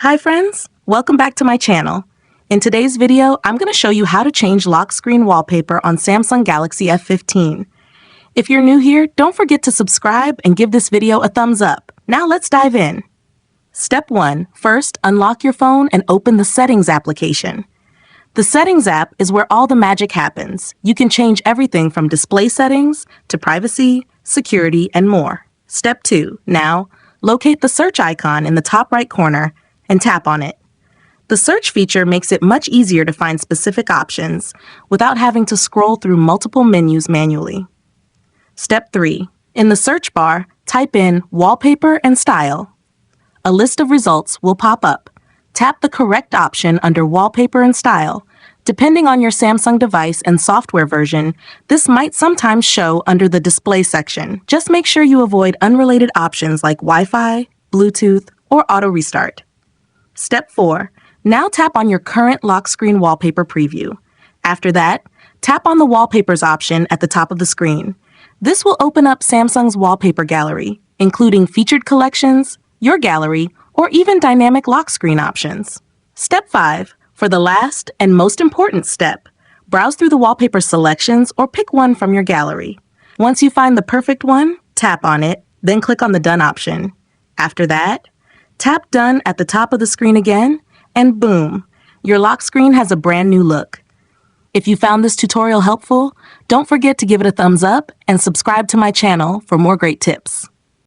Hi friends, welcome back to my channel. In today's video, I'm going to show you how to change lock screen wallpaper on Samsung Galaxy F15. If you're new here, don't forget to subscribe and give this video a thumbs up. Now let's dive in. Step 1. First, unlock your phone and open the Settings application. The Settings app is where all the magic happens. You can change everything from display settings to privacy, security, and more. Step 2. Now, locate the search icon in the top right corner and tap on it. The search feature makes it much easier to find specific options without having to scroll through multiple menus manually. Step 3. In the search bar, type in Wallpaper and Style. A list of results will pop up. Tap the correct option under Wallpaper and Style. Depending on your Samsung device and software version, this might sometimes show under the Display section. Just make sure you avoid unrelated options like Wi-Fi, Bluetooth, or auto restart. Step 4. Now tap on your current lock screen wallpaper preview. After that, tap on the Wallpapers option at the top of the screen. This will open up Samsung's wallpaper gallery, including featured collections, your gallery, or even dynamic lock screen options. Step 5. For the last and most important step, browse through the wallpaper selections or pick one from your gallery. Once you find the perfect one, tap on it, then click on the Done option. After that, tap Done at the top of the screen again, and boom, your lock screen has a brand new look. If you found this tutorial helpful, don't forget to give it a thumbs up and subscribe to my channel for more great tips.